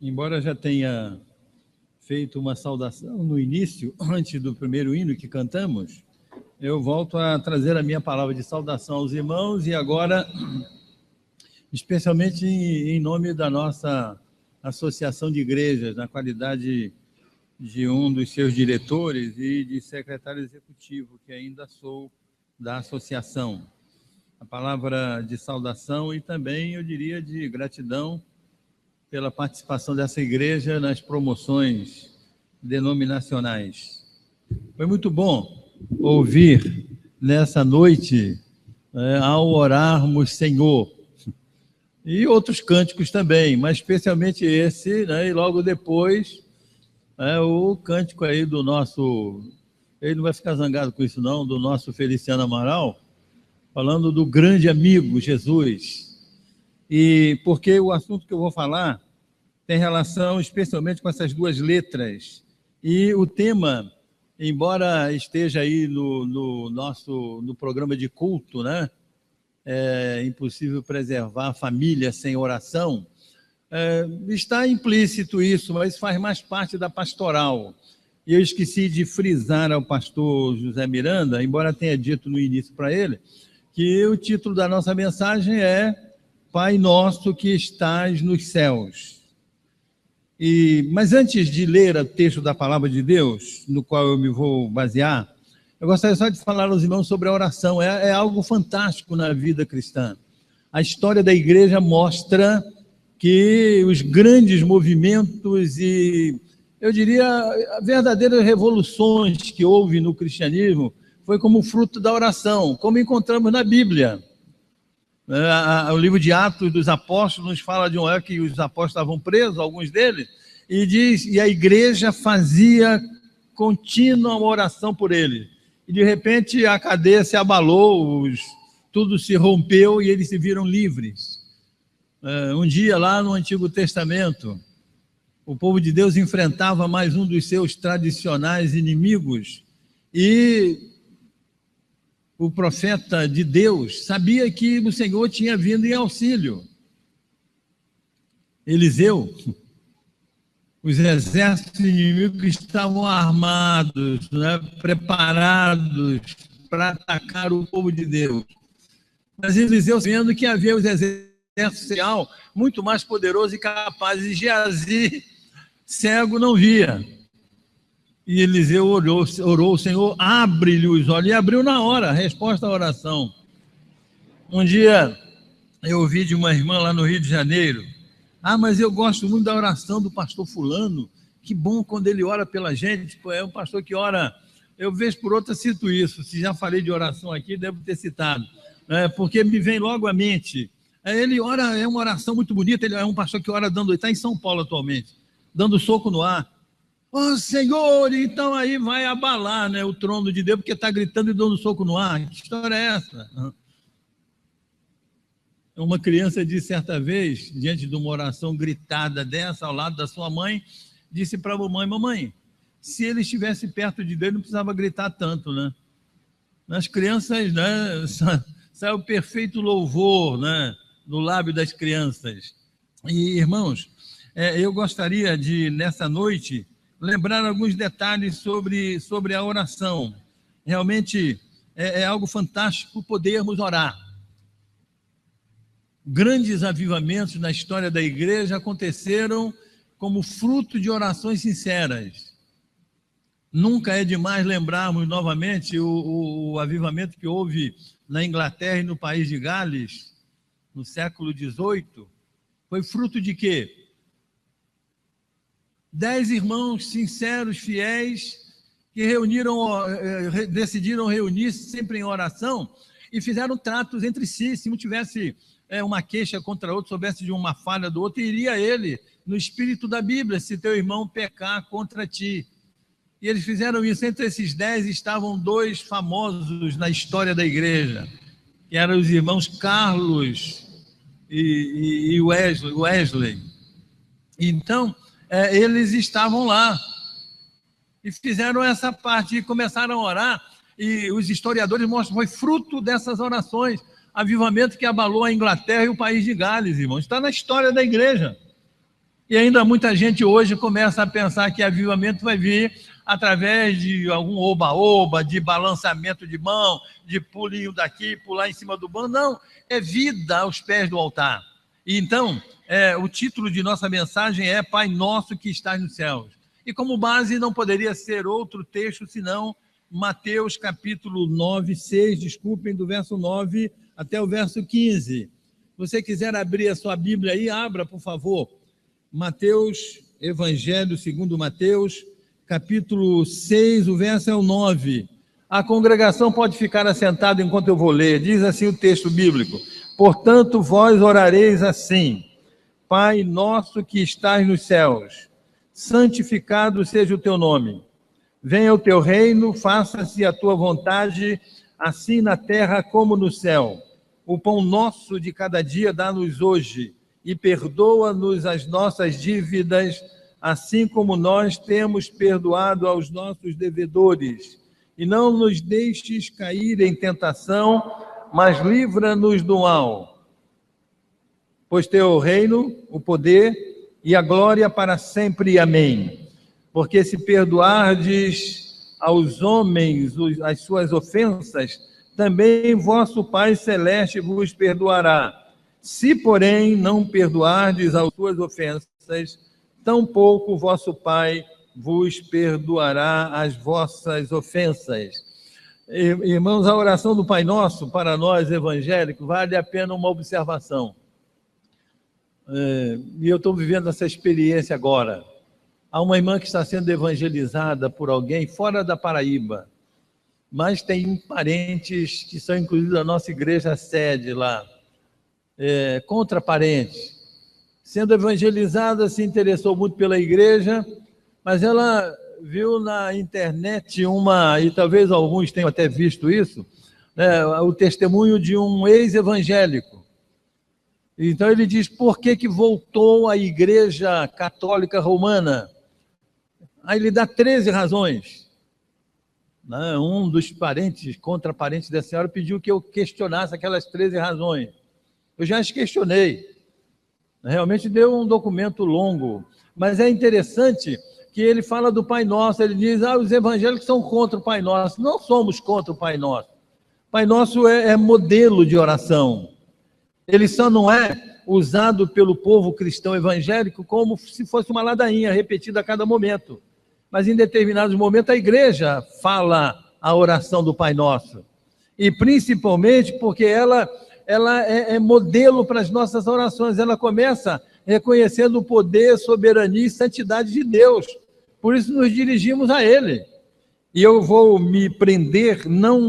Embora já tenha feito uma saudação no início, antes do primeiro hino que cantamos, eu volto a trazer a minha palavra de saudação aos irmãos e agora, especialmente em nome da nossa associação de igrejas, na qualidade de um dos seus diretores e de secretário executivo, que ainda sou da associação. A palavra de saudação e também, eu diria, de gratidão pela participação dessa igreja nas promoções denominacionais. Foi muito bom ouvir nessa noite, ao orarmos Senhor, e outros cânticos também, mas especialmente esse, e logo depois o cântico aí do nosso, ele não vai ficar zangado com isso não, do nosso Feliciano Amaral, falando do grande amigo Jesus. E porque o assunto que eu vou falar tem relação especialmente com essas duas letras. E o tema, embora esteja aí no programa de culto, né? É impossível preservar a família sem oração, está implícito isso, mas faz mais parte da pastoral. E eu esqueci de frisar ao pastor José Miranda, embora tenha dito no início para ele, que o título da nossa mensagem é Pai Nosso que estás nos céus. Mas antes de ler o texto da palavra de Deus, no qual eu me vou basear, eu gostaria só de falar aos irmãos sobre a oração. É algo fantástico na vida cristã. A história da igreja mostra que os grandes movimentos e, eu diria, verdadeiras revoluções que houve no cristianismo foi como fruto da oração, como encontramos na Bíblia. O livro de Atos dos Apóstolos nos fala de uma época que os apóstolos estavam presos, alguns deles, e a igreja fazia contínua oração por eles. E de repente a cadeia se abalou, tudo se rompeu e eles se viram livres. Um dia lá no Antigo Testamento, o povo de Deus enfrentava mais um dos seus tradicionais inimigos e o profeta de Deus sabia que o Senhor tinha vindo em auxílio. Eliseu, os exércitos inimigos estavam armados, preparados para atacar o povo de Deus. Mas Eliseu, vendo que havia os exércitos muito mais poderosos e capazes, e Geazi, cego, não via. E Eliseu orou, o Senhor, abre-lhe os olhos, e abriu na hora, a resposta à oração. Um dia, eu ouvi de uma irmã lá no Rio de Janeiro, mas eu gosto muito da oração do pastor fulano, que bom quando ele ora pela gente, é um pastor que ora, eu vez por outra cito isso, se já falei de oração aqui, devo ter citado, porque me vem logo à mente, ele ora, é uma oração muito bonita, ele é um pastor que ora está em São Paulo atualmente, dando soco no ar. Senhor, então aí vai abalar, o trono de Deus, porque está gritando e dando soco no ar. Que história é essa? Uma criança disse certa vez, diante de uma oração gritada dessa, ao lado da sua mãe, disse para a mamãe, se ele estivesse perto de Deus, não precisava gritar tanto, Nas crianças, sai o perfeito louvor, no lábio das crianças. E, irmãos, eu gostaria de, nessa noite, lembrar alguns detalhes sobre a oração. Realmente é algo fantástico podermos orar. Grandes avivamentos na história da igreja aconteceram como fruto de orações sinceras. Nunca é demais lembrarmos novamente o avivamento que houve na Inglaterra e no país de Gales, no século XVIII. Foi fruto de quê? 10 irmãos sinceros, fiéis, que decidiram reunir-se sempre em oração e fizeram tratos entre si. Se um tivesse uma queixa contra outro, soubesse de uma falha do outro, iria ele no espírito da Bíblia, se teu irmão pecar contra ti. E eles fizeram isso. Entre esses 10 estavam 2 famosos na história da igreja, que eram os irmãos Carlos e Wesley. Então, eles estavam lá e fizeram essa parte e começaram a orar, e os historiadores mostram que foi fruto dessas orações, avivamento que abalou a Inglaterra e o país de Gales, irmãos. Está na história da igreja. E ainda muita gente hoje começa a pensar que avivamento vai vir através de algum oba-oba, de balançamento de mão, de pulinho daqui, pular em cima do banco. Não, é vida aos pés do altar. E então, o título de nossa mensagem é Pai Nosso que estás nos céus. E como base não poderia ser outro texto senão Mateus capítulo 9, 6, desculpem, do verso 9 até o verso 15. Se você quiser abrir a sua Bíblia aí, abra, por favor. Mateus, Evangelho segundo Mateus, capítulo 6, o verso é o 9. A congregação pode ficar assentada enquanto eu vou ler. Diz assim o texto bíblico: portanto, vós orareis assim: Pai nosso que estás nos céus, santificado seja o teu nome. Venha o teu reino, faça-se a tua vontade, assim na terra como no céu. O pão nosso de cada dia dá-nos hoje, e perdoa-nos as nossas dívidas, assim como nós temos perdoado aos nossos devedores. E não nos deixes cair em tentação, mas livra-nos do mal. Pois teu é o reino, o poder e a glória para sempre. Amém. Porque se perdoardes aos homens as suas ofensas, também vosso Pai Celeste vos perdoará. Se, porém, não perdoardes as suas ofensas, tampouco vosso Pai vos perdoará as vossas ofensas. Irmãos, a oração do Pai Nosso, para nós evangélicos, vale a pena uma observação. E eu estou vivendo essa experiência agora. Há uma irmã que está sendo evangelizada por alguém fora da Paraíba, mas tem parentes que são incluídos na nossa igreja sede lá. Contra parentes, sendo evangelizada, se interessou muito pela igreja, mas ela viu na internet e talvez alguns tenham até visto isso, o testemunho de um ex-evangélico. Então ele diz, por que voltou à Igreja Católica Romana? Aí ele dá 13 razões. Um dos contraparentes da senhora, pediu que eu questionasse aquelas 13 razões. Eu já as questionei. Realmente deu um documento longo. Mas é interessante que ele fala do Pai Nosso. Ele diz, os evangélicos são contra o Pai Nosso. Não somos contra o Pai Nosso. O Pai Nosso é modelo de oração. Ele só não é usado pelo povo cristão evangélico como se fosse uma ladainha repetida a cada momento. Mas em determinados momentos a igreja fala a oração do Pai Nosso. E principalmente porque ela é modelo para as nossas orações. Ela começa reconhecendo o poder, soberania e santidade de Deus. Por isso nos dirigimos a Ele. E eu vou me prender, não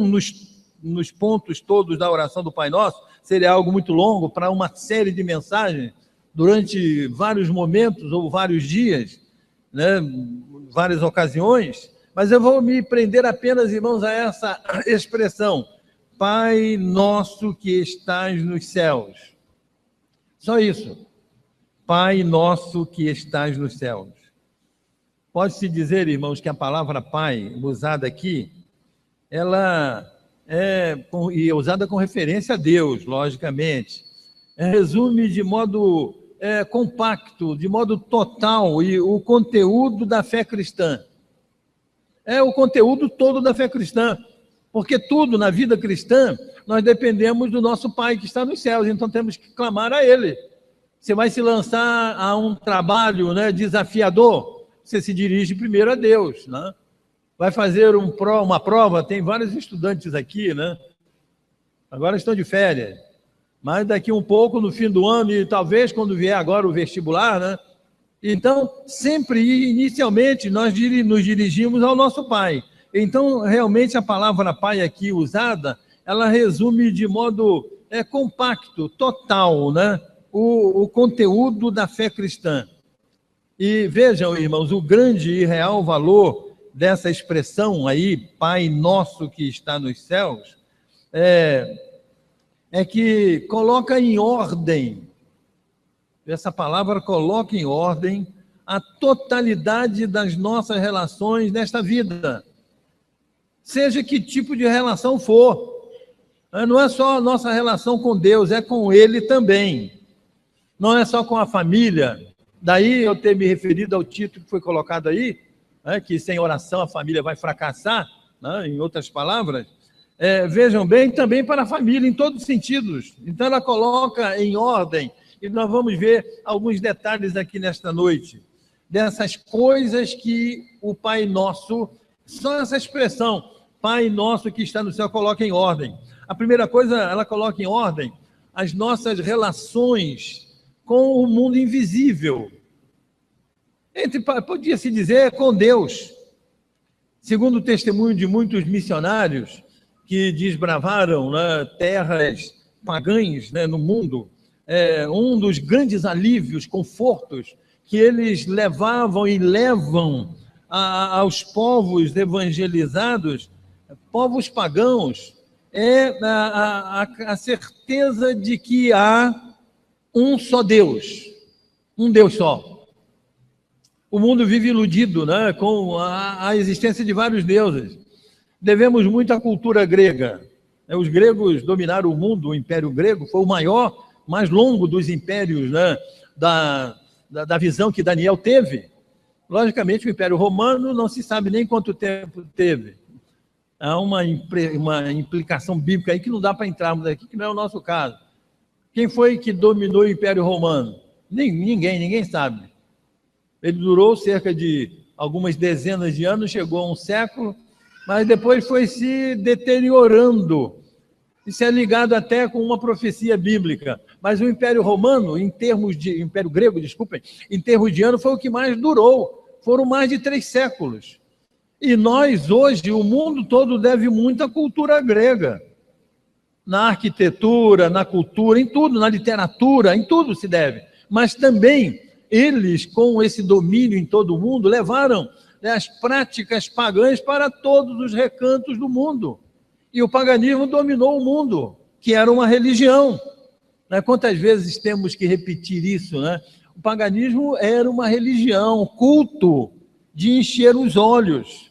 nos pontos todos da oração do Pai Nosso, seria algo muito longo, para uma série de mensagens, durante vários momentos ou vários dias, várias ocasiões, mas eu vou me prender apenas, irmãos, a essa expressão: Pai nosso que estás nos céus. Só isso. Pai nosso que estás nos céus. Pode-se dizer, irmãos, que a palavra Pai, usada aqui, ela é usada com referência a Deus, logicamente. Resume de modo compacto, de modo total, e o conteúdo da fé cristã. É o conteúdo todo da fé cristã. Porque tudo na vida cristã, nós dependemos do nosso Pai que está nos céus, então temos que clamar a Ele. Você vai se lançar a um trabalho desafiador, você se dirige primeiro a Deus. Vai fazer uma prova, tem vários estudantes aqui, agora estão de férias, mas daqui um pouco, no fim do ano, e talvez quando vier agora o vestibular, então, sempre, inicialmente, nós nos dirigimos ao nosso Pai. Então, realmente, a palavra Pai aqui usada, ela resume de modo compacto, total, o conteúdo da fé cristã. E vejam, irmãos, o grande e real valor dessa expressão aí, Pai Nosso que está nos céus, é que coloca em ordem, essa palavra coloca em ordem a totalidade das nossas relações nesta vida. Seja que tipo de relação for. Não é só a nossa relação com Deus, é com Ele também. Não é só com a família, Daí eu ter me referido ao título que foi colocado aí, né, que sem oração a família vai fracassar, né, em outras palavras. Vejam bem, também para a família, em todos os sentidos. Então, ela coloca em ordem, e nós vamos ver alguns detalhes aqui nesta noite, dessas coisas que o Pai Nosso, só essa expressão, Pai Nosso que está no céu, coloca em ordem. A primeira coisa, ela coloca em ordem as nossas relações com o mundo invisível. Podia-se dizer, com Deus. Segundo o testemunho de muitos missionários que desbravaram, né, terras pagãs, né, no mundo, um dos grandes alívios, confortos que eles levavam e levam aos povos evangelizados, povos pagãos, a certeza de que há um só Deus, um Deus só. O mundo vive iludido, né, com a existência de vários deuses. Devemos muito à cultura grega. Os gregos dominaram o mundo, o Império Grego foi o maior, mais longo dos impérios, né, da visão que Daniel teve. Logicamente, o Império Romano não se sabe nem quanto tempo teve. Há uma implicação bíblica aí que não dá para entrarmos aqui, que não é o nosso caso. Quem foi que dominou o Império Romano? Ninguém sabe. Ele durou cerca de algumas dezenas de anos, chegou a um século, mas depois foi se deteriorando. Isso é ligado até com uma profecia bíblica. Mas o Império Romano, Império Grego, desculpem, em termos de anos, foi o que mais durou. Foram mais de 3 séculos. E nós, hoje, o mundo todo deve muito à cultura grega. Na arquitetura, na cultura, em tudo, na literatura, em tudo se deve. Mas também, eles, com esse domínio em todo o mundo, levaram, né, as práticas pagãs para todos os recantos do mundo. E o paganismo dominou o mundo, que era uma religião. Né? Quantas vezes temos que repetir isso, né? O paganismo era uma religião, culto de encher os olhos.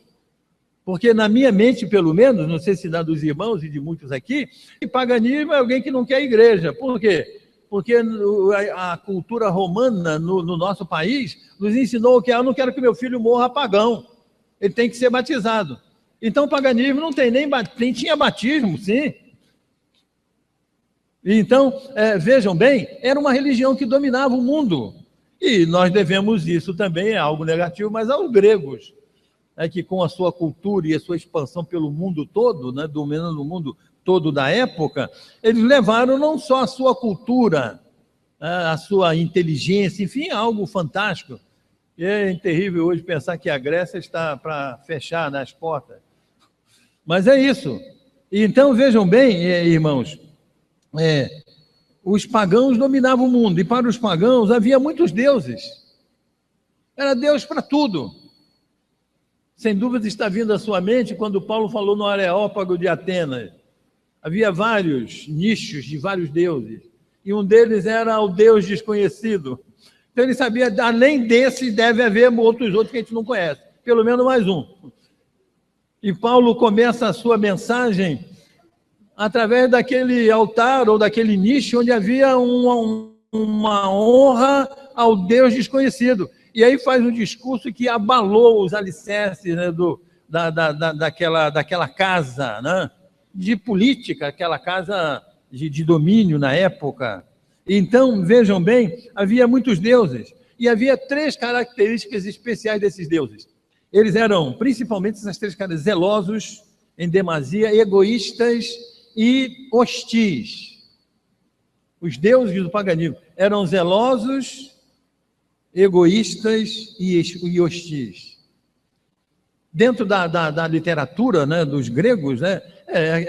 Porque na minha mente, pelo menos, não sei se na dos irmãos e de muitos aqui, o paganismo é alguém que não quer igreja. Por quê? Porque a cultura romana no nosso país nos ensinou que eu não quero que meu filho morra pagão. Ele tem que ser batizado. Então o paganismo não tem nem tinha batismo, sim. Então, vejam bem, era uma religião que dominava o mundo. E nós devemos isso também, é algo negativo, mas aos gregos, que com a sua cultura e a sua expansão pelo mundo todo, né, dominando o mundo todo da época, eles levaram não só a sua cultura, a sua inteligência, enfim, algo fantástico. E é terrível hoje pensar que a Grécia está para fechar nas portas. Mas é isso. Então, vejam bem, irmãos, os pagãos dominavam o mundo, e para os pagãos havia muitos deuses. Era Deus para tudo. Sem dúvida está vindo à sua mente quando Paulo falou no Areópago de Atenas. Havia vários nichos de vários deuses, e um deles era o Deus desconhecido. Então ele sabia, além desse, deve haver outros que a gente não conhece, pelo menos mais um. E Paulo começa a sua mensagem através daquele altar ou daquele nicho onde havia uma honra ao Deus desconhecido. E aí faz um discurso que abalou os alicerces, né, daquela casa, né, de política, aquela casa de domínio na época. Então, vejam bem, havia muitos deuses, e havia 3 características especiais desses deuses. Eles eram, principalmente, essas 3 caras: zelosos, em demasia, egoístas e hostis. Os deuses do paganismo eram zelosos, egoístas e hostis. Dentro da literatura, né, dos gregos, né,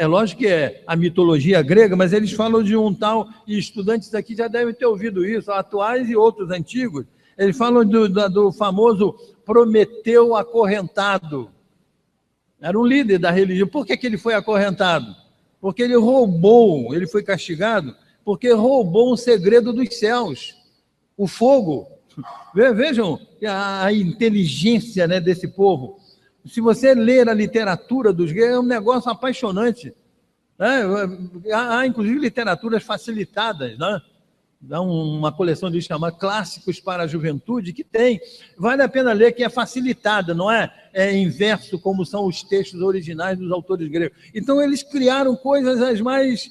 lógico que é a mitologia grega, mas eles falam de um tal, e estudantes aqui já devem ter ouvido isso, atuais e outros antigos, eles falam do famoso Prometeu acorrentado. Era um líder da religião. Por que ele foi acorrentado? Porque ele foi castigado, porque roubou um segredo dos céus, o fogo. Vejam a inteligência, né, desse povo. Se você ler a literatura dos gregos, é um negócio apaixonante. Né? Há, inclusive, literaturas facilitadas, né, Dá uma coleção de chamar Clássicos para a Juventude, que tem, vale a pena ler, que é facilitada, não é em verso, como são os textos originais dos autores gregos. Então, eles criaram coisas as mais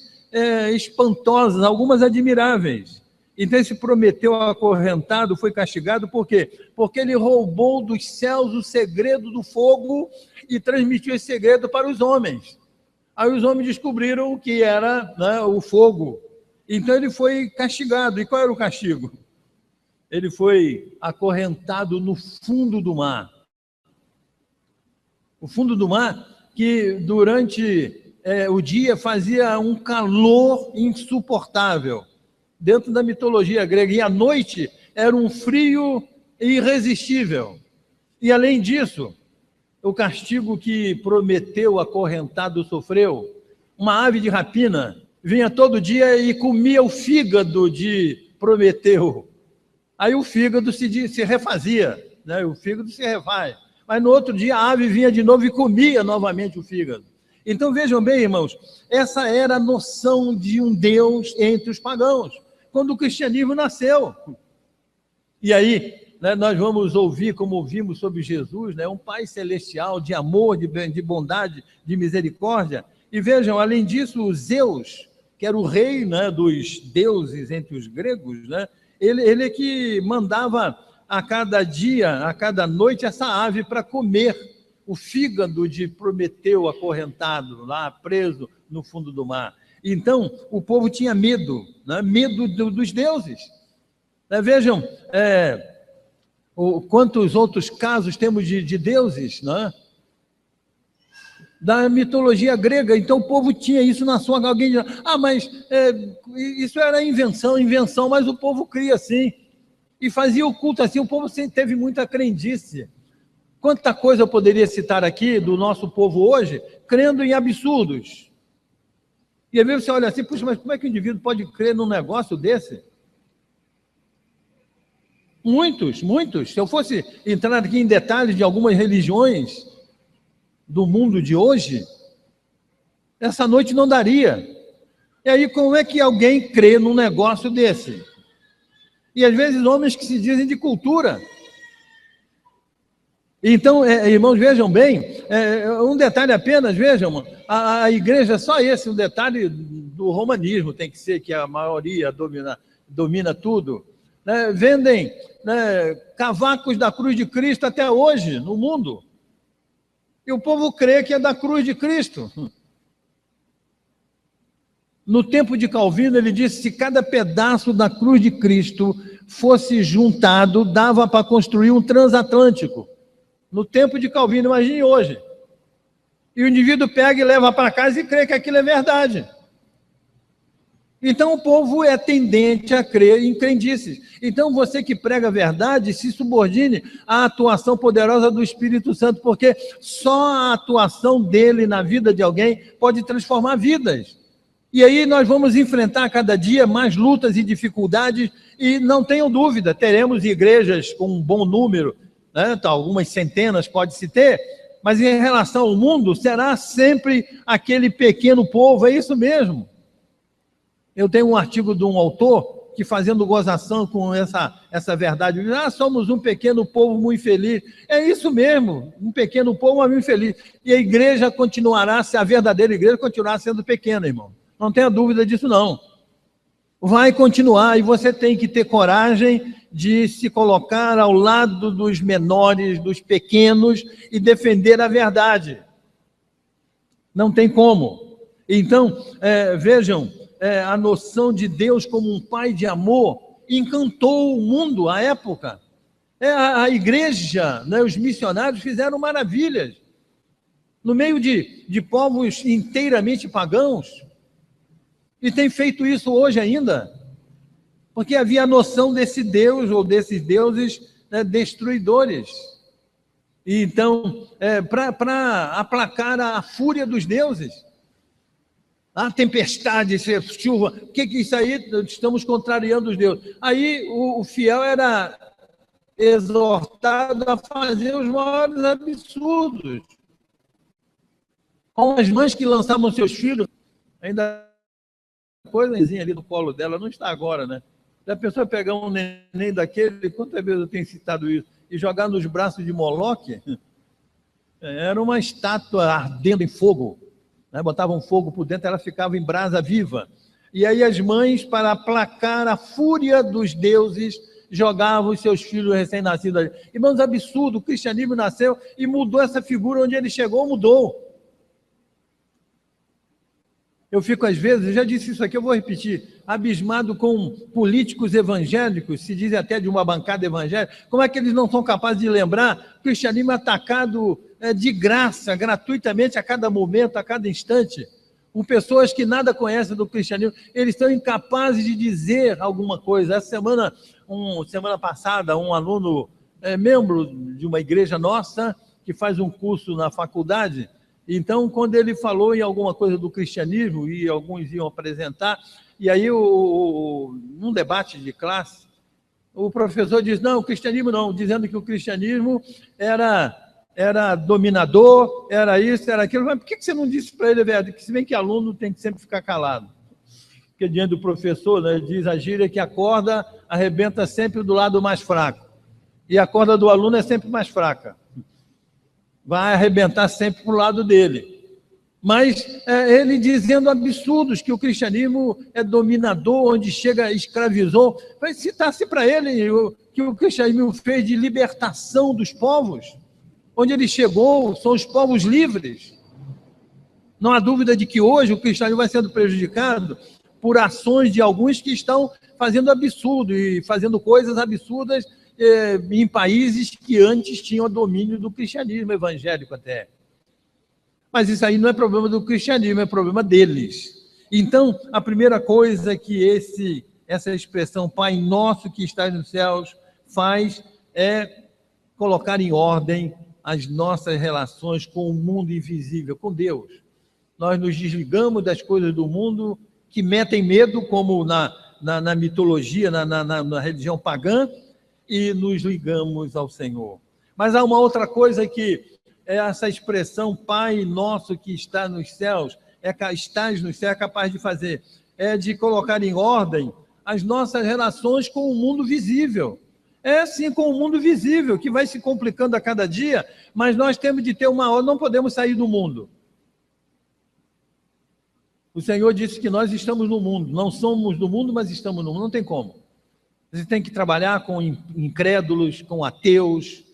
espantosas, algumas admiráveis. Então, esse Prometeu acorrentado foi castigado, por quê? Porque ele roubou dos céus o segredo do fogo e transmitiu esse segredo para os homens. Aí os homens descobriram o que era, né, o fogo. Então ele foi castigado. E qual era o castigo? Ele foi acorrentado no fundo do mar. O fundo do mar, que durante o dia fazia um calor insuportável, dentro da mitologia grega, e à noite era um frio irresistível. E além disso, o castigo que Prometeu acorrentado sofreu, uma ave de rapina vinha todo dia e comia o fígado de Prometeu. Aí o fígado se refazia, né? O fígado se refaz. Mas no outro dia a ave vinha de novo e comia novamente o fígado. Então vejam bem, irmãos, essa era a noção de um Deus entre os pagãos, quando o cristianismo nasceu. E aí, né, nós vamos ouvir, como ouvimos sobre Jesus, né, um Pai celestial de amor, de bondade, de misericórdia. E vejam, além disso, o Zeus, que era o rei, né, dos deuses entre os gregos, né, ele é que mandava a cada dia, a cada noite, essa ave para comer o fígado de Prometeu acorrentado, lá preso no fundo do mar. Então, o povo tinha medo, né, medo dos deuses. Vejam, quantos outros casos temos de deuses, né? Da mitologia grega. Então o povo tinha isso na sua... Alguém diz, mas isso era invenção, mas o povo cria assim, e fazia o culto assim. O povo sempre teve muita crendice. Quanta coisa eu poderia citar aqui do nosso povo hoje, crendo em absurdos. E às vezes você olha assim, puxa, mas como é que o indivíduo pode crer num negócio desse? Muitos. Se eu fosse entrar aqui em detalhes de algumas religiões do mundo de hoje, essa noite não daria. E aí, como é que alguém crê num negócio desse? E às vezes homens que se dizem de cultura. Então, irmãos, vejam bem, um detalhe apenas, vejam, a igreja, só esse, um detalhe do romanismo tem que ser, que a maioria domina tudo. Né? Vendem, né, cavacos da cruz de Cristo até hoje no mundo. E o povo crê que é da cruz de Cristo. No tempo de Calvino, ele disse que se cada pedaço da cruz de Cristo fosse juntado, dava para construir um transatlântico. No tempo de Calvino, imagine hoje. E o indivíduo pega e leva para casa e crê que aquilo é verdade. Então o povo é tendente a crer em crendices. Então você que prega a verdade, se subordine à atuação poderosa do Espírito Santo, porque só a atuação dele na vida de alguém pode transformar vidas. E aí nós vamos enfrentar cada dia mais lutas e dificuldades, e não tenham dúvida, teremos igrejas com um bom número, né? Algumas centenas pode-se ter, mas em relação ao mundo, será sempre aquele pequeno povo, é isso mesmo. Eu tenho um artigo de um autor que, fazendo gozação com essa verdade, diz, somos um pequeno povo muito infeliz. É isso mesmo, um pequeno povo muito infeliz. E a igreja continuará, se a verdadeira igreja continuará sendo pequena, irmão. Não tenha dúvida disso, não. Vai continuar, e você tem que ter coragem de se colocar ao lado dos menores, dos pequenos, e defender a verdade. Não tem como. Então, vejam, a noção de Deus como um pai de amor encantou o mundo à época. A igreja, né, os missionários fizeram maravilhas no meio de povos inteiramente pagãos, e tem feito isso hoje ainda, porque havia a noção desse Deus ou desses deuses, né, destruidores. E então, para aplacar a fúria dos deuses, a tempestade, chuva, o que é isso aí? Estamos contrariando os deuses. Aí o fiel era exortado a fazer os maiores absurdos. Com as mães que lançavam seus filhos, ainda a coisinha ali no colo dela, não está agora, né? A pessoa pegar um neném daquele, quantas vezes eu tenho citado isso, e jogar nos braços de Moloque, era uma estátua ardendo em fogo, né? Botavam fogo por dentro, ela ficava em brasa viva. E aí as mães, para aplacar a fúria dos deuses, jogavam os seus filhos recém-nascidos ali. Irmãos, absurdo, o cristianismo nasceu e mudou essa figura, onde ele chegou, mudou. Eu fico, às vezes, já disse isso aqui, eu vou repetir, abismado com políticos evangélicos, se dizem até de uma bancada evangélica, como é que eles não são capazes de lembrar o cristianismo atacado de graça, gratuitamente, a cada momento, a cada instante, com pessoas que nada conhecem do cristianismo, eles são incapazes de dizer alguma coisa. Essa semana passada, um aluno, membro de uma igreja nossa, que faz um curso na faculdade, então, quando ele falou em alguma coisa do cristianismo, e alguns iam apresentar, e aí, num debate de classe, o professor diz, não, o cristianismo não, dizendo que o cristianismo era dominador, era isso, era aquilo. Mas por que você não disse para ele, velho, que se bem que aluno tem que sempre ficar calado? Porque diante do professor, né, diz a gíria que a corda arrebenta sempre do lado mais fraco, e a corda do aluno é sempre mais fraca. Vai arrebentar sempre para o lado dele. Mas ele dizendo absurdos, que o cristianismo é dominador, onde chega, escravizou. Citasse para ele que o cristianismo fez de libertação dos povos, onde ele chegou, são os povos livres. Não há dúvida de que hoje o cristianismo vai sendo prejudicado por ações de alguns que estão fazendo absurdo e fazendo coisas absurdas em países que antes tinham domínio do cristianismo evangélico até. Mas isso aí não é problema do cristianismo, é problema deles. Então, a primeira coisa que essa expressão Pai Nosso que estás nos céus faz é colocar em ordem as nossas relações com o mundo invisível, com Deus. Nós nos desligamos das coisas do mundo que metem medo, como na mitologia, na religião pagã, e nos ligamos ao Senhor. Mas há uma outra coisa que essa expressão Pai Nosso que está nos céus, estás nos céus, é capaz de fazer, é de colocar em ordem as nossas relações com o mundo visível. É sim com o mundo visível, que vai se complicando a cada dia, mas nós temos de ter uma ordem, não podemos sair do mundo. O Senhor disse que nós estamos no mundo, não somos do mundo, mas estamos no mundo, não tem como. Você tem que trabalhar com incrédulos, com ateus,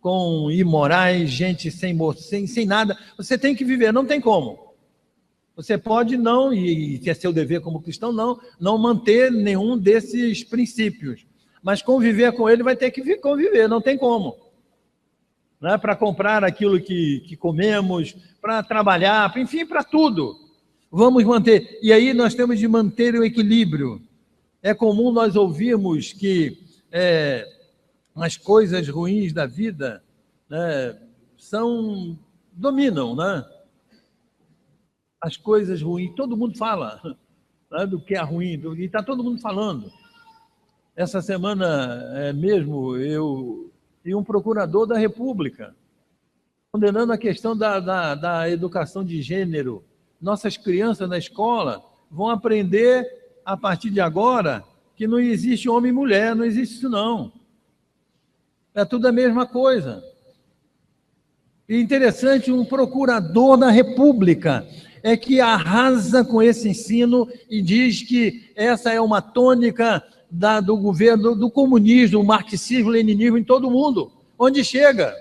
com imorais, gente sem nada. Você tem que viver, não tem como. Você pode não, e é seu dever como cristão, não manter nenhum desses princípios. Mas conviver com ele vai ter que conviver, não tem como. Não é para comprar aquilo que comemos, para trabalhar, enfim, para tudo. Vamos manter. E aí nós temos de manter o equilíbrio. É comum nós ouvirmos que as coisas ruins da vida, né, dominam, né? As coisas ruins, todo mundo fala, né, do que é ruim, e está todo mundo falando. Essa semana mesmo, eu e um procurador da República, condenando a questão da educação de gênero. Nossas crianças na escola vão aprender, a partir de agora, que não existe homem e mulher, não existe isso não. É tudo a mesma coisa. E interessante, um procurador da República é que arrasa com esse ensino e diz que essa é uma tônica do governo, do comunismo, do marxismo, leninismo em todo o mundo, onde chega.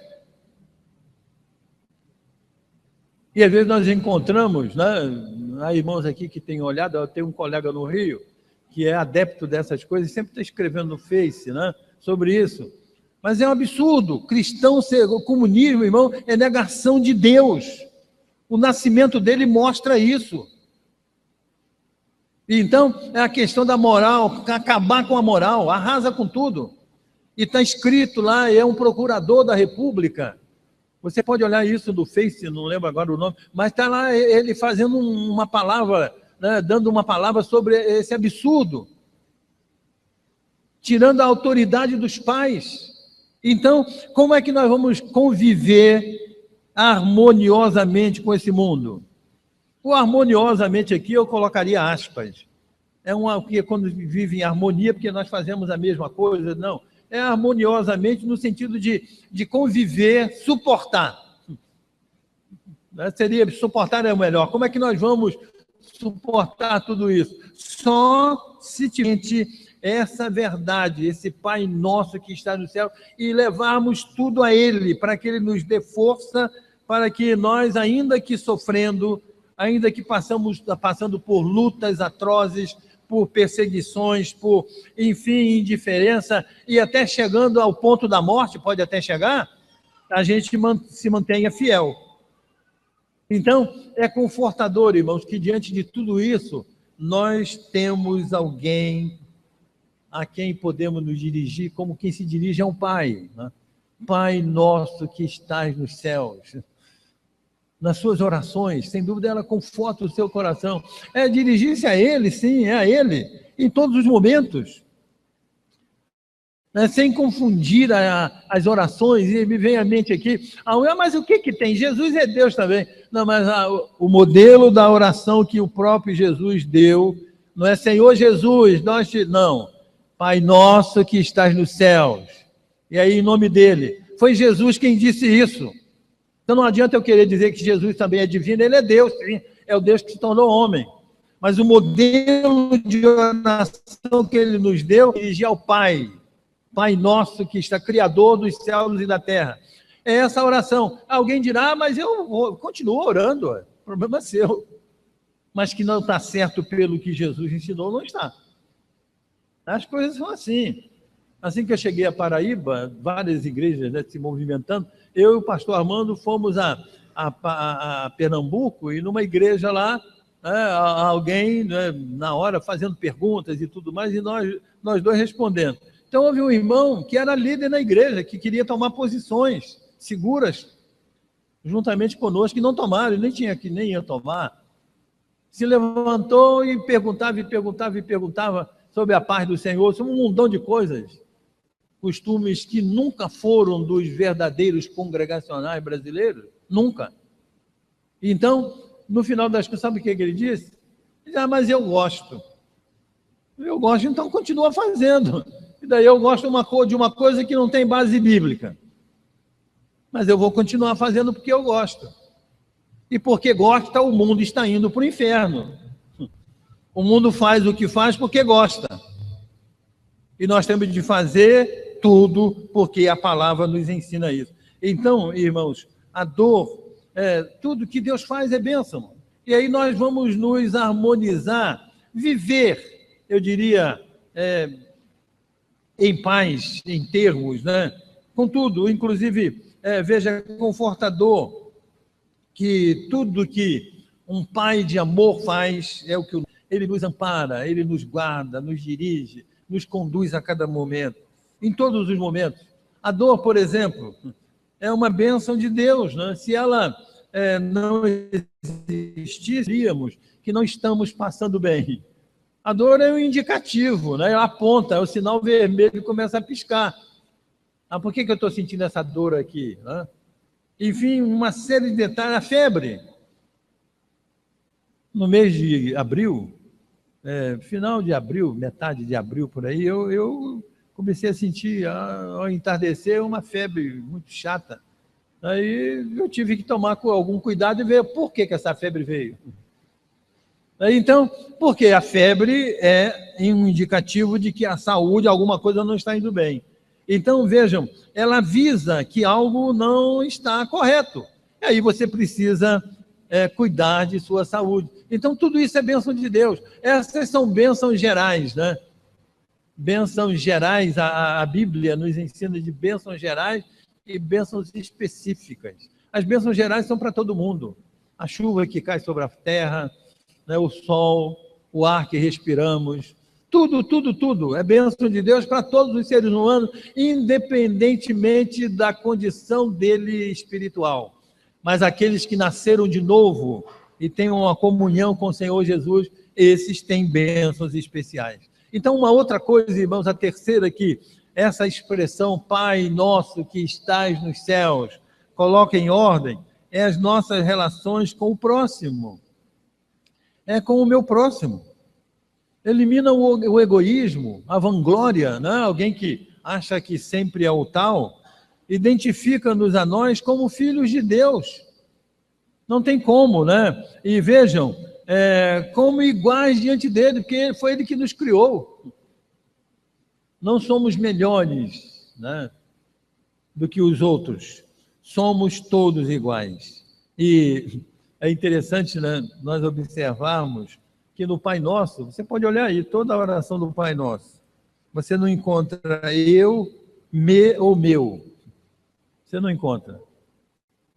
E às vezes nós encontramos, né, há irmãos aqui que têm olhado, eu tenho um colega no Rio, que é adepto dessas coisas, sempre está escrevendo no Face, né, sobre isso. Mas é um absurdo, cristão ser, o comunismo, irmão, é negação de Deus. O nascimento dele mostra isso. Então, é a questão da moral, acabar com a moral, arrasa com tudo. E está escrito lá, é um procurador da República. Você pode olhar isso no Face, não lembro agora o nome, mas está lá ele fazendo uma palavra, né, dando uma palavra sobre esse absurdo, tirando a autoridade dos pais. Então, como é que nós vamos conviver harmoniosamente com esse mundo? O harmoniosamente aqui eu colocaria aspas, que quando vive em harmonia, porque nós fazemos a mesma coisa, não. É harmoniosamente no sentido de conviver, suportar. Seria suportar é o melhor. Como é que nós vamos suportar tudo isso? Só se tivermos essa verdade, esse Pai nosso que está no céu, e levarmos tudo a Ele, para que Ele nos dê força, para que nós, ainda que sofrendo, ainda que passando por lutas atrozes, por perseguições, por, enfim, indiferença, e até chegando ao ponto da morte, pode até chegar, a gente se mantenha fiel. Então, é confortador, irmãos, que diante de tudo isso, nós temos alguém a quem podemos nos dirigir como quem se dirige a um Pai, né? Pai nosso que estás nos céus. Nas suas orações, sem dúvida, ela conforta o seu coração. É dirigir-se a Ele, sim, é a Ele, em todos os momentos. Sem confundir as orações, e me vem à mente aqui, mas o que tem? Jesus é Deus também. Não, mas o modelo da oração que o próprio Jesus deu, não é Senhor Jesus, não, Pai nosso que estás nos céus. E aí, em nome dele, foi Jesus quem disse isso. Então não adianta eu querer dizer que Jesus também é divino, ele é Deus, sim, é o Deus que se tornou homem. Mas o modelo de oração que ele nos deu é dirigir ao Pai. Pai nosso que está criador dos céus e da terra. É essa oração. Alguém dirá, mas eu continuo orando, o problema é seu. Mas que não está certo pelo que Jesus ensinou, não está. As coisas são assim. Assim que eu cheguei a Paraíba, várias igrejas, né, se movimentando, eu e o pastor Armando fomos a Pernambuco, e numa igreja lá, alguém, né, na hora fazendo perguntas e tudo mais, e nós dois respondendo. Então houve um irmão que era líder na igreja, que queria tomar posições seguras, juntamente conosco, que não tomaram, nem ia tomar. Se levantou e perguntava sobre a paz do Senhor, sobre um montão de coisas, costumes que nunca foram dos verdadeiros congregacionais brasileiros, nunca. Então, no final das contas, sabe o que ele disse? Ele disse, mas eu gosto, então continua fazendo. E daí eu gosto de uma coisa que não tem base bíblica. Mas eu vou continuar fazendo porque eu gosto. E porque gosta, o mundo está indo para o inferno. O mundo faz o que faz porque gosta. E nós temos de fazer tudo porque a palavra nos ensina isso. Então, irmãos, a dor, tudo que Deus faz é bênção. E aí nós vamos nos harmonizar, viver, eu diria, em paz, em termos, né? Contudo, inclusive, veja, confortador, que tudo que um pai de amor faz é o que ele nos ampara, ele nos guarda, nos dirige, nos conduz a cada momento, em todos os momentos. A dor, por exemplo, é uma bênção de Deus, né? Se ela não existisse, diríamos que não estamos passando bem. A dor é um indicativo, né? Ela aponta, o sinal vermelho começa a piscar. Por que eu estou sentindo essa dor aqui? Né? Enfim, uma série de detalhes. A febre. No mês de abril, final de abril, metade de abril, por aí, eu comecei a sentir, ao entardecer, uma febre muito chata. Aí eu tive que tomar algum cuidado e ver por que essa febre veio. Então, porque a febre é um indicativo de que a saúde, alguma coisa não está indo bem. Então, vejam, ela avisa que algo não está correto. E aí você precisa cuidar de sua saúde. Então, tudo isso é bênção de Deus. Essas são bênçãos gerais, né? Bênçãos gerais, a Bíblia nos ensina de bênçãos gerais e bênçãos específicas. As bênçãos gerais são para todo mundo. A chuva que cai sobre a terra, né, o sol, o ar que respiramos, tudo é bênção de Deus para todos os seres humanos, independentemente da condição dele espiritual. Mas aqueles que nasceram de novo e têm uma comunhão com o Senhor Jesus, esses têm bênçãos especiais. Então, uma outra coisa, irmãos, a terceira aqui, essa expressão, Pai nosso que estás nos céus, coloca em ordem, é as nossas relações com o próximo. É com o meu próximo. elimina o egoísmo, a vanglória, né? Alguém que acha que sempre é o tal, identifica-nos a nós como filhos de Deus. Não tem como, né? E vejam, como iguais diante dele, porque foi ele que nos criou. Não somos melhores, né, do que os outros. Somos todos iguais. E é interessante, né, nós observarmos que no Pai Nosso, você pode olhar aí, toda a oração do Pai Nosso, você não encontra eu, me ou meu. Você não encontra.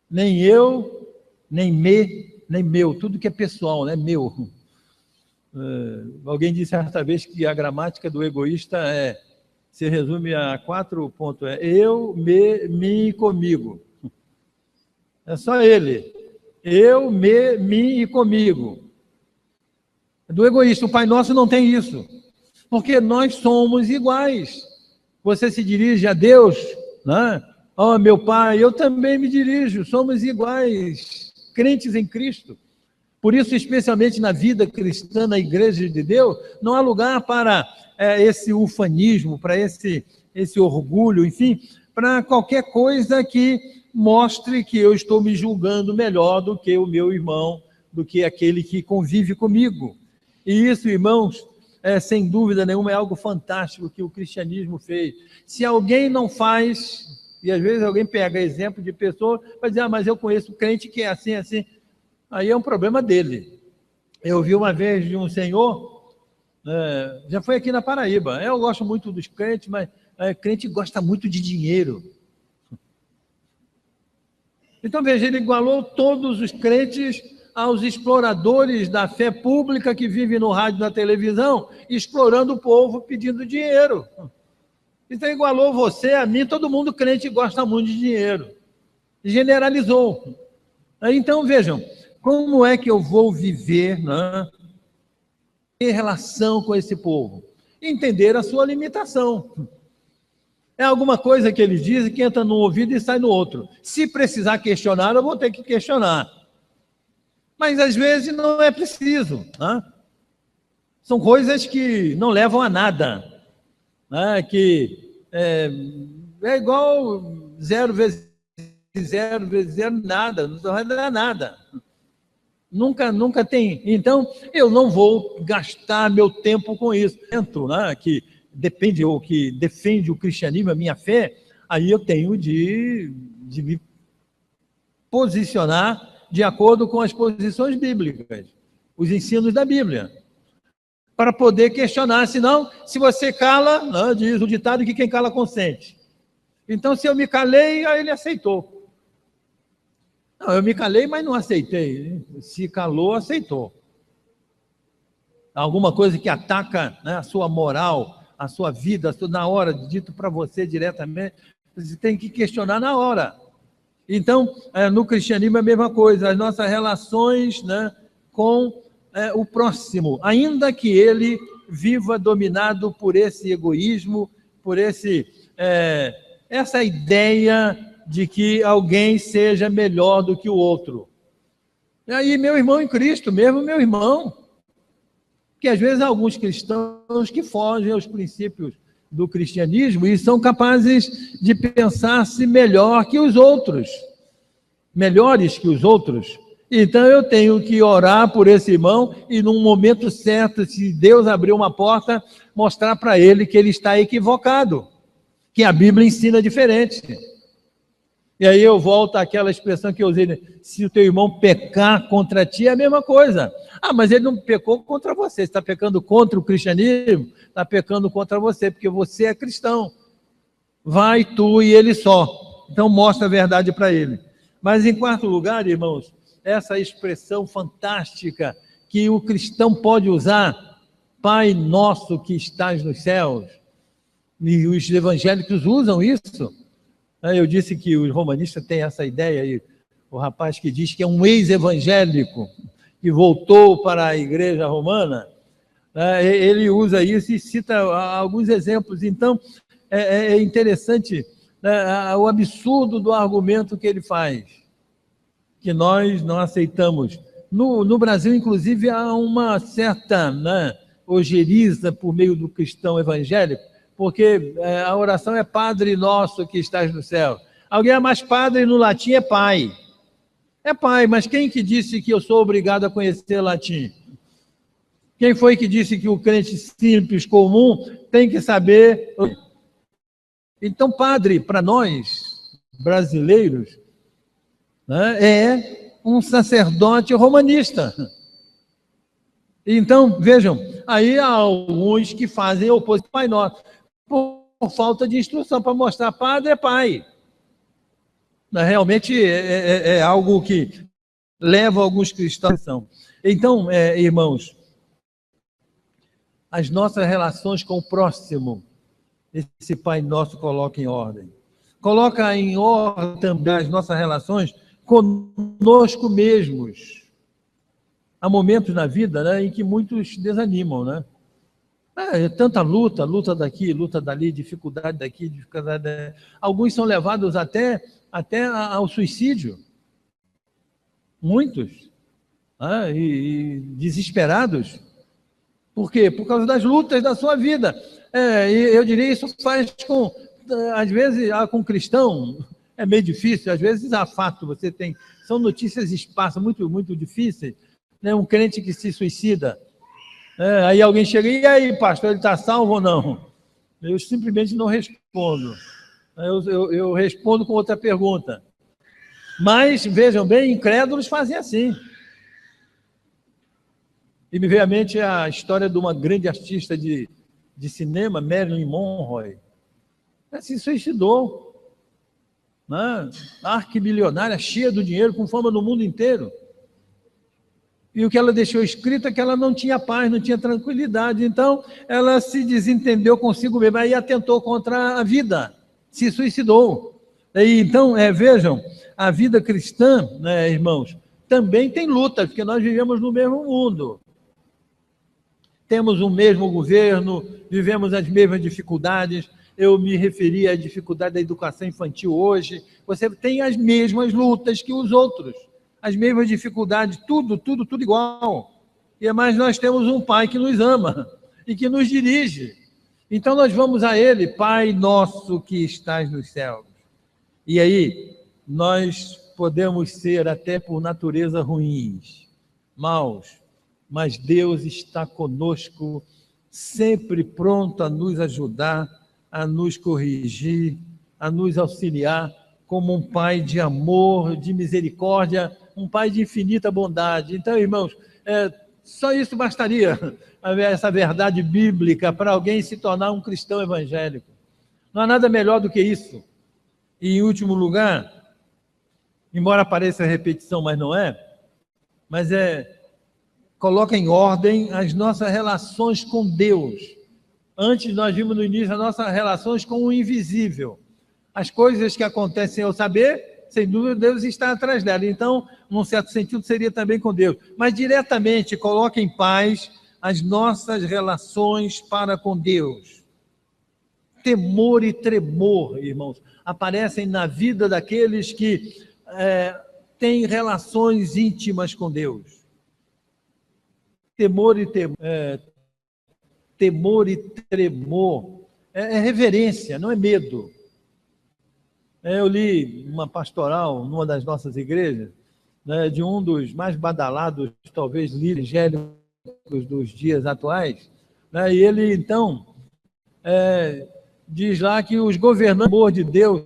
Nem eu, nem me, nem meu. Tudo que é pessoal, né? Meu. Alguém disse certa vez que a gramática do egoísta se resume a 4 pontos. Eu, me, mim e comigo. É só ele. Eu, me, mim e comigo. Do egoísta. O Pai Nosso não tem isso. Porque nós somos iguais. Você se dirige a Deus, né? Oh, meu Pai, eu também me dirijo. Somos iguais, crentes em Cristo. Por isso, especialmente na vida cristã, na Igreja de Deus, não há lugar para esse ufanismo, para esse orgulho, enfim, para qualquer coisa que mostre que eu estou me julgando melhor do que o meu irmão, do que aquele que convive comigo. E isso, irmãos, sem dúvida nenhuma, é algo fantástico que o cristianismo fez. Se alguém não faz, e às vezes alguém pega exemplo de pessoa, vai dizer, mas eu conheço crente que é assim, assim. Aí é um problema dele. Eu vi uma vez de um senhor, já foi aqui na Paraíba. Eu gosto muito dos crentes, mas crente gosta muito de dinheiro. Então, veja, ele igualou todos os crentes aos exploradores da fé pública que vivem no rádio e na televisão, explorando o povo, pedindo dinheiro. Então, igualou você, a mim, todo mundo crente gosta muito de dinheiro. Generalizou. Então, vejam, como é que eu vou viver, né, em relação com esse povo? Entender a sua limitação. É alguma coisa que eles dizem que entra no ouvido e sai no outro. Se precisar questionar, eu vou ter que questionar. Mas às vezes não é preciso. Né? São coisas que não levam a nada. Né? Que é igual 0 vezes 0 vezes 0, nada. Não vai dar nada. Nunca tem. Então, eu não vou gastar meu tempo com isso. Dentro, né, que depende, ou que defende o cristianismo, a minha fé, aí eu tenho de me posicionar de acordo com as posições bíblicas, os ensinos da Bíblia, para poder questionar. Senão, se você cala, né, diz o ditado que quem cala consente. Então, se eu me calei, aí ele aceitou. Não, eu me calei, mas não aceitei. Se calou, aceitou. Alguma coisa que ataca, né, a sua moral, a sua vida, na hora, dito para você diretamente, você tem que questionar na hora. Então, no cristianismo é a mesma coisa, as nossas relações, né, com o próximo, ainda que ele viva dominado por esse egoísmo, por essa ideia de que alguém seja melhor do que o outro. E aí, meu irmão em Cristo, mesmo meu irmão, que às vezes há alguns cristãos que fogem aos princípios do cristianismo e são capazes de pensar-se melhor que os outros, melhores que os outros. Então eu tenho que orar por esse irmão e num momento certo, se Deus abrir uma porta, mostrar para ele que ele está equivocado, que a Bíblia ensina diferente. E aí eu volto àquela expressão que eu usei, se o teu irmão pecar contra ti, é a mesma coisa. Ah, mas ele não pecou contra você, está pecando contra o cristianismo, está pecando contra você, porque você é cristão. Vai tu e ele só. Então mostra a verdade para ele. Mas em quarto lugar, irmãos, essa expressão fantástica que o cristão pode usar, Pai nosso que estás nos céus, e os evangélicos usam isso. Eu disse que os romanistas têm essa ideia aí, o rapaz que diz que é um ex-evangélico que voltou para a igreja romana, ele usa isso e cita alguns exemplos. Então, é interessante, né, o absurdo do argumento que ele faz, que nós não aceitamos. No Brasil, inclusive, há uma certa, né, ojeriza por meio do cristão evangélico, porque a oração é Padre Nosso que estás no céu. Alguém é mais padre no latim é pai. É pai, mas quem que disse que eu sou obrigado a conhecer latim? Quem foi que disse que o crente simples, comum, tem que saber? Então, padre, para nós, brasileiros, né, é um sacerdote romanista. Então, vejam, aí há alguns que fazem oposição ao Pai Nosso, por falta de instrução, para mostrar padre é pai. Realmente é algo que leva alguns cristãos. Então, irmãos, as nossas relações com o próximo, esse Pai Nosso coloca em ordem. Coloca em ordem também as nossas relações conosco mesmos. Há momentos na vida, né, em que muitos desanimam, né? Tanta luta daqui, luta dali, dificuldade daqui, dificuldade dali. Alguns são levados até ao suicídio. Muitos. E desesperados. Por quê? Por causa das lutas da sua vida. E eu diria, isso faz com, às vezes, com cristão, é meio difícil, às vezes há fato, são notícias esparsas, muito, muito difíceis, né? Um crente que se suicida, aí alguém chega, e aí, pastor, ele está salvo ou não? Eu simplesmente não respondo. Eu respondo com outra pergunta. Mas, vejam bem, incrédulos fazem assim. E me veio à mente a história de uma grande artista de cinema, Marilyn Monroe. Ela se suicidou, né? Arquimilionária, cheia do dinheiro, com fama no mundo inteiro. E o que ela deixou escrito é que ela não tinha paz, não tinha tranquilidade. Então, ela se desentendeu consigo mesma e atentou contra a vida, se suicidou. Então, vejam, a vida cristã, né, irmãos, também tem luta, porque nós vivemos no mesmo mundo. Temos o mesmo governo, vivemos as mesmas dificuldades. Eu me referi à dificuldade da educação infantil hoje. Você tem as mesmas lutas que os outros, as mesmas dificuldades, tudo igual. Mas nós temos um Pai que nos ama e que nos dirige. Então nós vamos a Ele, Pai nosso que estás nos céus. E aí, nós podemos ser até por natureza ruins, maus, mas Deus está conosco, sempre pronto a nos ajudar, a nos corrigir, a nos auxiliar, como um Pai de amor, de misericórdia, um Pai de infinita bondade. Então, irmãos, só isso bastaria, essa verdade bíblica, para alguém se tornar um cristão evangélico. Não há nada melhor do que isso. E, em último lugar, embora pareça repetição, mas não é, mas coloca em ordem as nossas relações com Deus. Antes nós vimos no início as nossas relações com o invisível. As coisas que acontecem sem eu saber, sem dúvida Deus está atrás dela. Então, num certo sentido, seria também com Deus. Mas diretamente coloca em paz as nossas relações para com Deus. Temor e tremor, irmãos, aparecem na vida daqueles que têm relações íntimas com Deus. Temor e tremor é reverência, não é medo. Eu li uma pastoral numa das nossas igrejas, né, de um dos mais badalados, talvez, líderes evangélicos dos dias atuais, né, e ele, então, diz lá que os governantes, amor de Deus,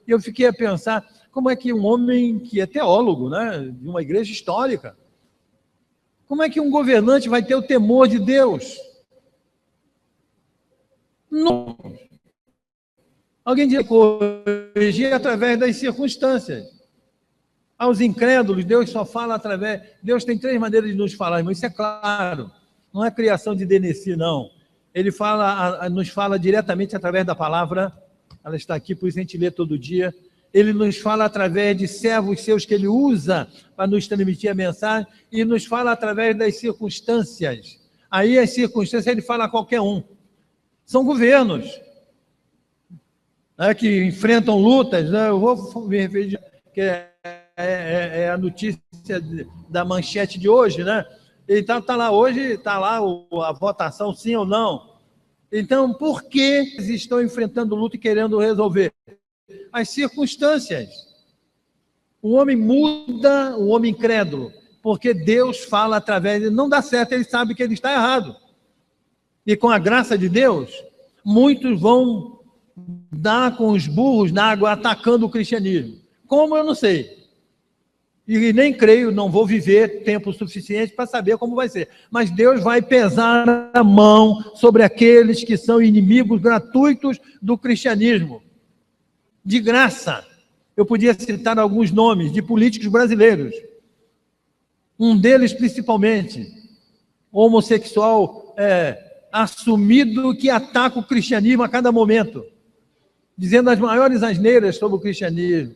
e eu fiquei a pensar, como é que um homem que é teólogo, né, de uma igreja histórica, como é que um governante vai ter o temor de Deus? Não. Alguém diz corrigir através das circunstâncias. Aos incrédulos, Deus só fala através... Deus tem 3 maneiras de nos falar, irmão, isso é claro. Não é criação de Deneci, não. Ele nos fala diretamente através da palavra, ela está aqui, por isso a gente lê todo dia. Ele nos fala através de servos seus que ele usa para nos transmitir a mensagem, e nos fala através das circunstâncias. Aí as circunstâncias ele fala a qualquer um. São governos, né, que enfrentam lutas, né? Eu vou me referir, que é a notícia da manchete de hoje, né? Então está lá hoje, está lá a votação sim ou não. Então, por que eles estão enfrentando luta e querendo resolver? As circunstâncias. O homem muda, o homem incrédulo, porque Deus fala através de... Não dá certo, ele sabe que ele está errado. E com a graça de Deus, muitos vão dar com os burros na água atacando o cristianismo. Como, eu não sei. E nem creio, não vou viver tempo suficiente para saber como vai ser. Mas Deus vai pesar a mão sobre aqueles que são inimigos gratuitos do cristianismo. De graça. Eu podia citar alguns nomes de políticos brasileiros. Um deles, principalmente, homossexual assumido que ataca o cristianismo a cada momento, dizendo as maiores asneiras sobre o cristianismo.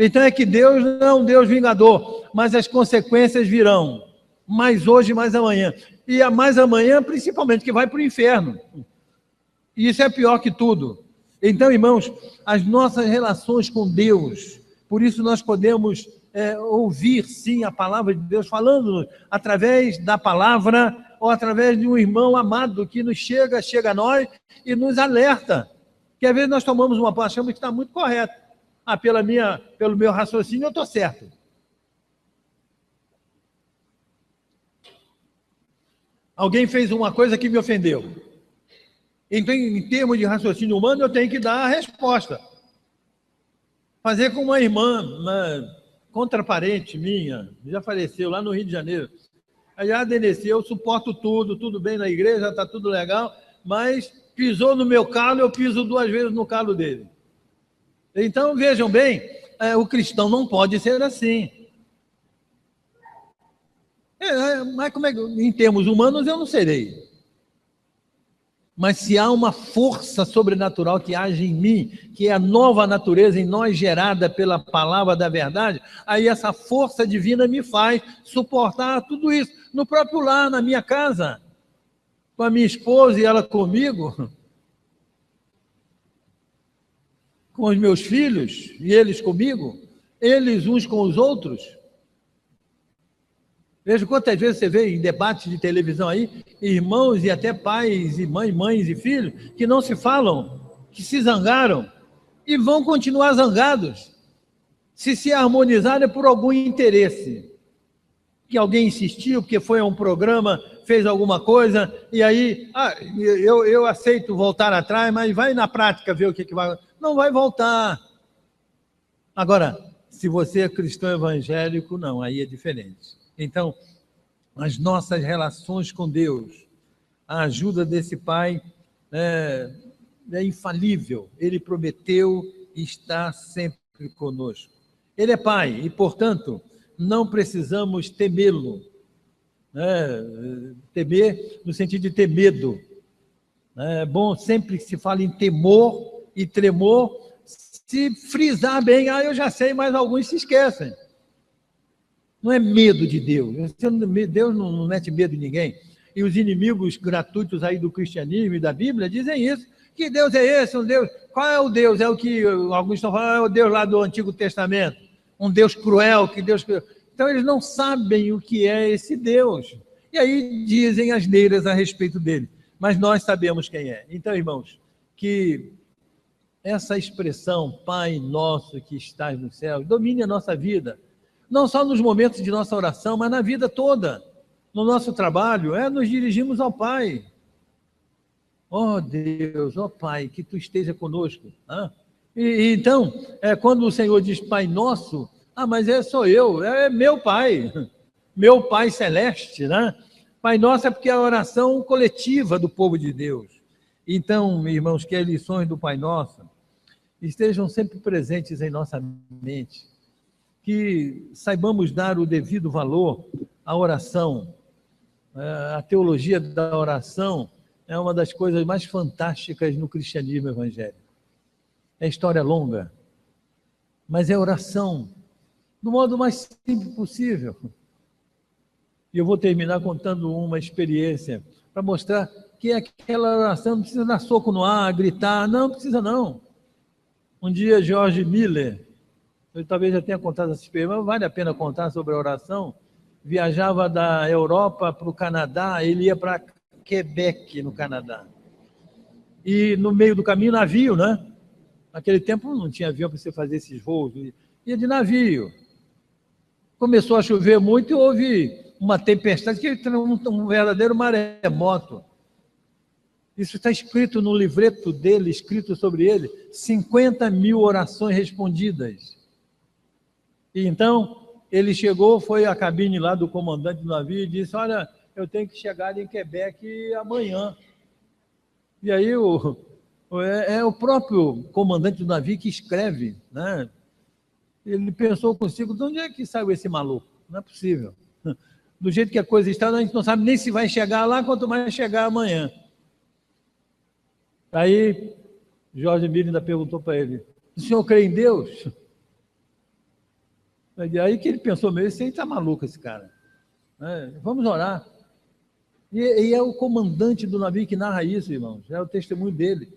Então é que Deus não é um Deus vingador, mas as consequências virão, mais hoje, mais amanhã. E a mais amanhã, principalmente, que vai para o inferno. E isso é pior que tudo. Então, irmãos, as nossas relações com Deus, por isso nós podemos ouvir, sim, a palavra de Deus falando através da palavra ou através de um irmão amado que nos chega a nós e nos alerta. Que às vezes nós tomamos uma posição, achamos que está muito correto. Pelo meu raciocínio, eu estou certo. Alguém fez uma coisa que me ofendeu. Então, em termos de raciocínio humano, eu tenho que dar a resposta. Fazer com uma irmã, uma contraparente minha, já faleceu lá no Rio de Janeiro. Já Deneceu, eu suporto tudo bem na igreja, está tudo legal, mas pisou no meu calo, eu piso 2 vezes no calo dele. Então, vejam bem, o cristão não pode ser assim. Mas como é que, em termos humanos, eu não serei. Mas se há uma força sobrenatural que age em mim, que é a nova natureza em nós gerada pela palavra da verdade, aí essa força divina me faz suportar tudo isso. No próprio lar, na minha casa, com a minha esposa e ela comigo, com os meus filhos e eles comigo, eles uns com os outros. Veja quantas vezes você vê em debates de televisão aí, irmãos e até pais e mães e filhos, que não se falam, que se zangaram e vão continuar zangados. Se harmonizar é por algum interesse. Que alguém insistiu, porque foi a um programa, fez alguma coisa, e aí, eu aceito voltar atrás, mas vai na prática ver o que vai... Não vai voltar. Agora, se você é cristão evangélico, não, aí é diferente. Então, as nossas relações com Deus, a ajuda desse Pai é infalível. Ele prometeu estar sempre conosco. Ele é Pai e, portanto, não precisamos temê-lo. Temer no sentido de ter medo. É bom sempre que se fala em temor e tremor, se frisar bem, eu já sei, mas alguns se esquecem. Não é medo de Deus. Deus não mete medo em ninguém. E os inimigos gratuitos aí do cristianismo e da Bíblia dizem isso. Que Deus é esse? Um Deus... Qual é o Deus? É o que alguns estão falando, é o Deus lá do Antigo Testamento. Um Deus cruel, que Deus... Então eles não sabem o que é esse Deus. E aí dizem asneiras a respeito dele. Mas nós sabemos quem é. Então, irmãos, que essa expressão, Pai nosso que estás no céu, domine a nossa vida. Não só nos momentos de nossa oração, mas na vida toda. No nosso trabalho, nos dirigimos ao Pai. Oh Deus, oh Pai, que Tu esteja conosco. Então, quando o Senhor diz Pai Nosso, mas sou eu, é meu Pai Celeste, né? Pai Nosso é porque é a oração coletiva do povo de Deus. Então, irmãos, que as lições do Pai Nosso estejam sempre presentes em nossa mente, que saibamos dar o devido valor à oração. A teologia da oração é uma das coisas mais fantásticas no cristianismo evangélico. É história longa, mas é oração, do modo mais simples possível. E eu vou terminar contando uma experiência para mostrar que aquela oração não precisa dar soco no ar, gritar, não precisa não. Um dia, George Miller, eu talvez já tenha contado essa experiência, mas vale a pena contar sobre a oração, viajava da Europa para o Canadá, ele ia para Quebec, no Canadá. E no meio do caminho, navio, né? Naquele tempo não tinha avião para você fazer esses voos, ia de navio. Começou a chover muito e houve uma tempestade, que um verdadeiro maremoto. Isso está escrito no livreto dele, escrito sobre ele, 50 mil orações respondidas. E então, ele chegou, foi à cabine lá do comandante do navio e disse, olha, eu tenho que chegar em Quebec amanhã. E aí é o próprio comandante do navio que escreve, né? Ele pensou consigo, de onde é que saiu esse maluco? Não é possível. Do jeito que a coisa está, a gente não sabe nem se vai chegar lá, quanto mais chegar amanhã. Aí, Jorge Miller ainda perguntou para ele, o senhor crê em Deus? Aí que ele pensou mesmo, esse aí está maluco, esse cara. Vamos orar. E é o comandante do navio que narra isso, irmãos, é o testemunho dele.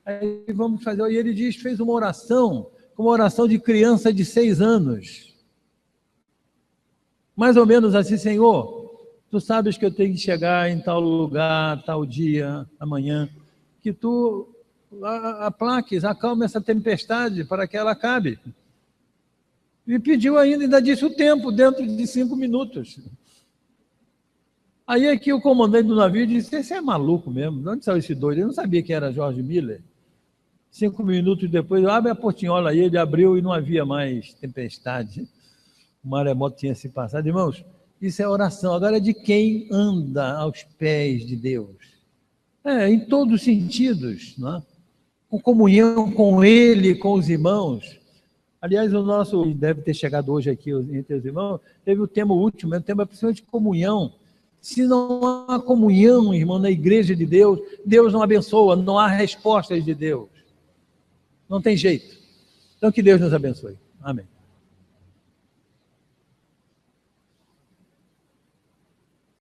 Aí vamos fazer, e ele diz, fez uma oração, como oração de criança de 6 anos. Mais ou menos assim, Senhor, tu sabes que eu tenho que chegar em tal lugar, tal dia, amanhã, que tu aplaques, acalme essa tempestade para que ela acabe. E pediu ainda disse o tempo, dentro de 5 minutos. Aí é que o comandante do navio disse, esse é maluco mesmo, de onde saiu esse doido? Eu não sabia que era Jorge Miller. 5 minutos depois, abre a portinhola aí, ele abriu e não havia mais tempestade. O maremoto tinha se passado. Irmãos, isso é oração. Agora, de quem anda aos pés de Deus? Em todos os sentidos, não é? Com comunhão com Ele, com os irmãos. Aliás, o nosso, deve ter chegado hoje aqui entre os irmãos, teve o tema último, o tema principalmente de comunhão. Se não há comunhão, irmão, na igreja de Deus, Deus não abençoa, não há respostas de Deus. Não tem jeito. Então, que Deus nos abençoe. Amém.